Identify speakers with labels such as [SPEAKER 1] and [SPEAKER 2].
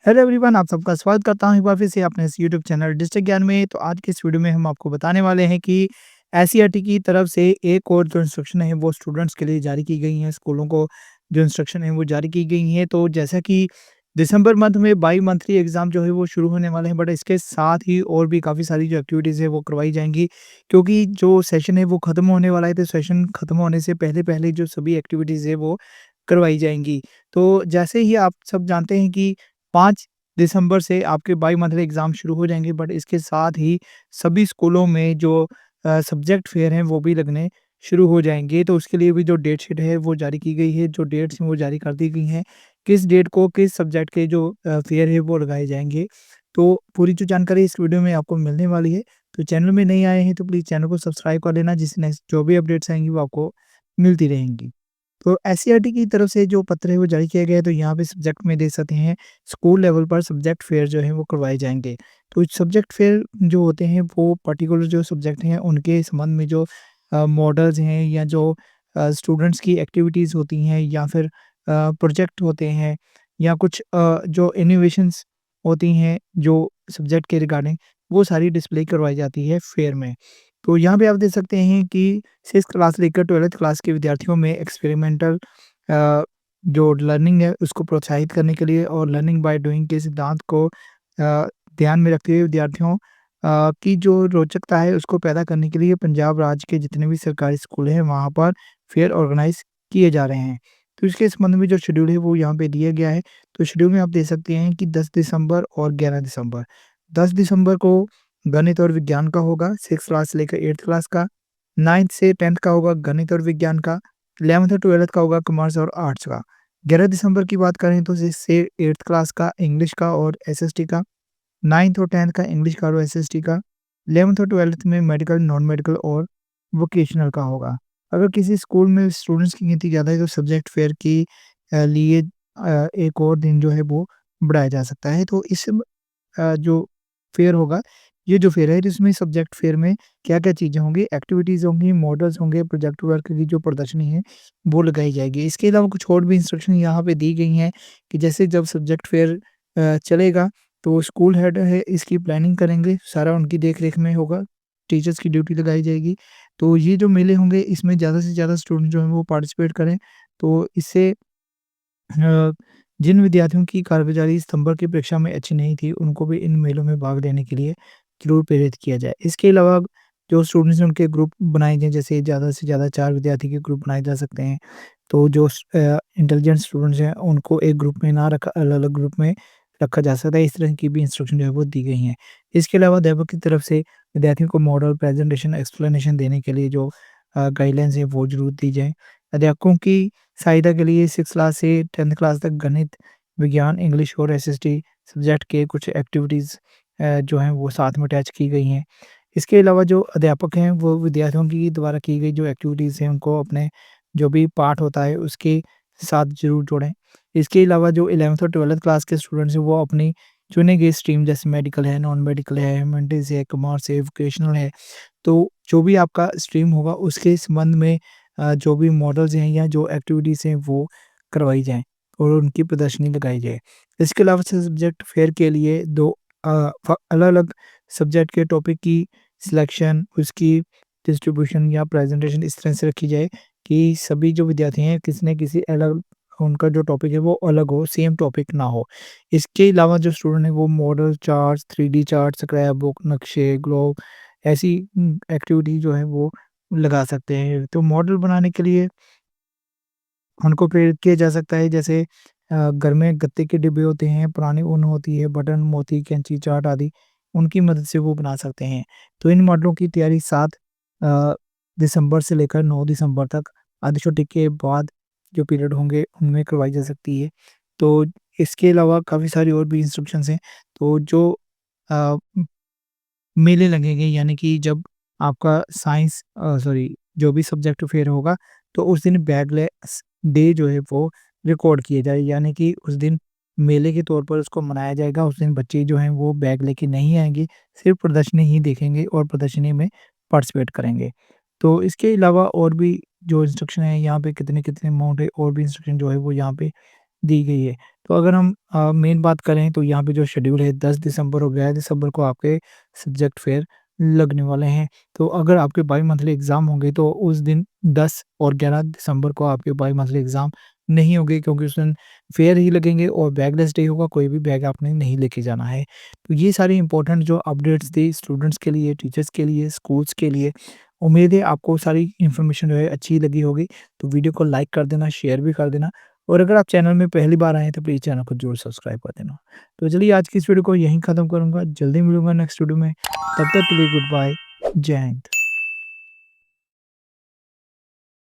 [SPEAKER 1] Hello everyone, आप सबका स्वागत करता हूँ एक बार फिर से अपने इस यूट्यूब चैनल डिजिटल ज्ञान में। तो आज के इस वीडियो में हम आपको बताने वाले हैं कि एससीईआरटी की तरफ से एक और जो इंस्ट्रक्शन है वो स्टूडेंट्स के लिए जारी की गई हैं। स्कूलों को जो इंस्ट्रक्शन है वो जारी की गई हैं। तो जैसा कि दिसंबर मंथ में बाई मंथली एग्ज़ाम जो है वो शुरू होने वाले हैं, बट इसके साथ ही और भी काफ़ी सारी जो एक्टिविटीज़ है वो करवाई जाएँगी, क्योंकि जो सेशन है वो ख़त्म होने वाला है। तो सेशन ख़त्म होने से पहले-पहले जो सभी एक्टिविटीज़ है वो करवाई जाएँगी। तो जैसे ही आप सब जानते हैं कि 5 दिसंबर से आपके बाई मंथली एग्ज़ाम शुरू हो जाएँगे, बट इसके साथ ही सभी स्कूलों में जो सब्जेक्ट फेयर हैं वो भी लगने शुरू हो जाएँगे। तो उसके लिए भी जो डेट शीट है वो जारी की गई है, जो डेट्स हैं वो जारी कर दी गई हैं। किस डेट को किस सब्जेक्ट के जो फेयर है वो लगाए जाएँगे। तो पूरी जो जानकारी इस वीडियो में आपको मिलने वाली है। तो चैनल में नए आए हैं तो प्लीज़ चैनल को सब्सक्राइब कर लेना, जिससे नेक्स्ट जो भी अपडेट्स आएँगी वो आपको मिलती रहेंगी। तो एससीईआरटी की तरफ से जो पत्र है वो जारी किया गया है। तो यहाँ पे सब्जेक्ट में देख सकते हैं, स्कूल लेवल पर सब्जेक्ट फेयर जो है वो करवाए जाएँगे। तो सब्जेक्ट फेयर जो होते हैं वो पर्टिकुलर जो सब्जेक्ट हैं उनके संबंध में जो मॉडल्स हैं, या जो स्टूडेंट्स की एक्टिविटीज़ होती हैं, या फिर प्रोजेक्ट होते हैं, या कुछ जो इनोवेशंस होती हैं जो सब्जेक्ट के रिगार्डिंग, वो सारी डिस्प्ले करवाई जाती है फेयर में। तो यहाँ पे आप देख सकते हैं कि 6th क्लास से लेकर 12th क्लास के विद्यार्थियों में एक्सपेरिमेंटल जो लर्निंग है उसको प्रोत्साहित करने के लिए और लर्निंग बाय डूइंग के सिद्धांत को ध्यान में रखते हुए विद्यार्थियों की जो रोचकता है उसको पैदा करने के लिए पंजाब राज्य के जितने भी सरकारी स्कूल हैं वहाँ पर फेयर ऑर्गेनाइज किए जा रहे हैं। तो इसके संबंध में जो शेड्यूल है वो यहाँ पे दिया गया है। तो शेड्यूल में आप देख सकते हैं कि 10 दिसंबर और 11 दिसंबर। 10 दिसंबर को गणित और विज्ञान का होगा 6th क्लास से लेकर 8th क्लास का। 9th से 10th का होगा गणित और विज्ञान का। 11th और 12th का होगा कॉमर्स और आर्ट्स का। 11 दिसंबर की बात करें तो 6 से 8th क्लास का इंग्लिश का और एसएसटी का। 9th और 10th का इंग्लिश का और एसएसटी का। 11th और 12th में मेडिकल, नॉन मेडिकल और वोकेशनल का होगा। अगर किसी स्कूल में स्टूडेंट्स की गिनती ज़्यादा है तो सब्जेक्ट फेयर के लिए एक और दिन जो है वो बढ़ाया जा सकता है। तो इस जो फेयर होगा, ये जो फेयर है इसमें सब्जेक्ट फेयर में क्या-क्या चीज़ें होंगी, एक्टिविटीज़ होंगी, मॉडल्स होंगे, प्रोजेक्ट वर्क की जो प्रदर्शनी है वो लगाई जाएगी। इसके अलावा कुछ और भी इंस्ट्रक्शन यहाँ पे दी गई हैं कि जैसे जब सब्जेक्ट फेयर चलेगा तो स्कूल हेड है इसकी प्लानिंग करेंगे, सारा उनकी देख-रेख में होगा, टीचर्स की ड्यूटी लगाई जाएगी। तो ये जो मेले होंगे इसमें ज़्यादा से ज़्यादा स्टूडेंट जो हैं वो पार्टिसिपेट करें। तो इससे जिन विद्यार्थियों की कारगुज़ारी सितंबर की परीक्षा में अच्छी नहीं थी, उनको भी इन मेलों में भाग लेने के लिए ज़रूर प्रेरित किया जाए। इसके अलावा जो स्टूडेंट्स हैं, उनके ग्रुप बनाए जाएँ, जैसे ज़्यादा से ज़्यादा 4 विद्यार्थी के ग्रुप बनाए जा सकते हैं। तो जो इंटेलिजेंट स्टूडेंट्स हैं, उनको एक ग्रुप में ना रखा अलग-अलग ग्रुप में रखा जा सकता है। इस तरह की भी इंस्ट्रक्शन जो है वो दी गई हैं। इसके अलावा अध्यापक की तरफ से विद्यार्थियों को मॉडल प्रेज़ेंटेशन, एक्सप्लेनेशन देने के लिए जो गाइडलाइंस हैं, वो ज़रूर दी जाएँ। अध्यापकों की सहायता के लिए 6th क्लास से 10th क्लास तक गणित, विज्ञान, इंग्लिश और एसएसटी सब्जेक्ट के कुछ एक्टिविटीज़ जो हैं वो साथ में अटैच की गई हैं। इसके अलावा जो अध्यापक हैं वो विद्यार्थियों की द्वारा की गई जो एक्टिविटीज़ हैं उनको अपने जो भी पाठ होता है उसके साथ ज़रूर जोड़ें। इसके अलावा जो 11th और 12th क्लास के स्टूडेंट्स हैं वो अपनी चुनी गई स्ट्रीम, जैसे मेडिकल है, नॉन मेडिकल है, ह्यूमैनिटीज़ है, कॉमर्स है, वोकेशनल है, तो जो भी आपका स्ट्रीम होगा उसके संबंध में जो भी मॉडल्स हैं या जो एक्टिविटीज़ हैं वो करवाई जाएँ और उनकी प्रदर्शनी लगाई जाए। इसके अलावा सब्जेक्ट फेयर के लिए 2 अलग-अलग सब्जेक्ट के टॉपिक की सिलेक्शन, उसकी डिस्ट्रीब्यूशन या प्रेज़ेंटेशन इस तरह से रखी जाए कि सभी जो विद्यार्थी हैं किसी न किसी अलग, उनका जो टॉपिक है वो अलग हो, सेम टॉपिक ना हो। इसके अलावा जो स्टूडेंट हैं वो model charts, 3D chart, scrap book, नक्शे, ग्लोब ऐसी एक्टिविटी जो है वो लगा सकते हैं। तो मॉडल बनाने के लिए उनको प्रेरित किया जा सकता है, जैसे घर में गत्ते के डिब्बे होते हैं, पुरानी ऊन होती है, बटन, मोती, कैंची, चार्ट आदि, उनकी मदद से वो बना सकते हैं। तो इन मॉडलों की तैयारी 7 अ, दिसंबर से लेकर 9 दिसंबर तक आधी छुट्टी के बाद जो पीरियड होंगे उनमें करवाई जा सकती है। तो इसके अलावा काफ़ी सारी और भी इंस्ट्रक्शंस हैं। तो जो अ मेले लगेंगे, यानी कि जब आपका साइंस सॉरी, जो भी सब्जेक्ट फेयर होगा तो उस दिन बैगलेस डे जो है वो रिकॉर्ड किए जाए, यानी कि उस दिन मेले के तौर पर उसको मनाया जाएगा। उस दिन बच्चे जो हैं वो बैग लेके नहीं आएँगे, सिर्फ़ प्रदर्शनी ही देखेंगे और प्रदर्शनी में पार्टिसिपेट करेंगे। तो इसके अलावा और भी जो इंस्ट्रक्शन है यहाँ पे कितने-कितने अमाउंट है, और भी इंस्ट्रक्शन जो है वो यहाँ पे दी गई है। तो अगर हम मेन बात करें तो यहाँ पे जो शेड्यूल है 10 दिसंबर और 11 दिसंबर को आपके सब्जेक्ट फेयर लगने वाले हैं। तो अगर आपके बाई मंथली एग्ज़ाम होंगे तो उस दिन 10 और 11 दिसंबर को आपके बाई मंथली एग्ज़ाम नहीं होंगे, क्योंकि उस दिन फेयर ही लगेंगे और बैगलेस डे होगा, कोई भी बैग आपने नहीं लेके जाना है। तो ये सारी इंपॉर्टेंट जो अपडेट्स थी स्टूडेंट्स के लिए, टीचर्स के लिए, स्कूल्स के लिए। उम्मीद है आपको सारी इन्फॉर्मेशन जो है अच्छी लगी होगी। तो वीडियो को लाइक कर देना, शेयर भी कर देना, और अगर आप चैनल में पहली बार आए हैं तो प्लीज़ चैनल को ज़रूर सब्सक्राइब कर देना। तो चलिए आज की इस वीडियो को यहीं ख़त्म करूँगा, जल्दी मिलूँगा नेक्स्ट वीडियो में। तब तक के लिए गुड बाय, जय हिंद।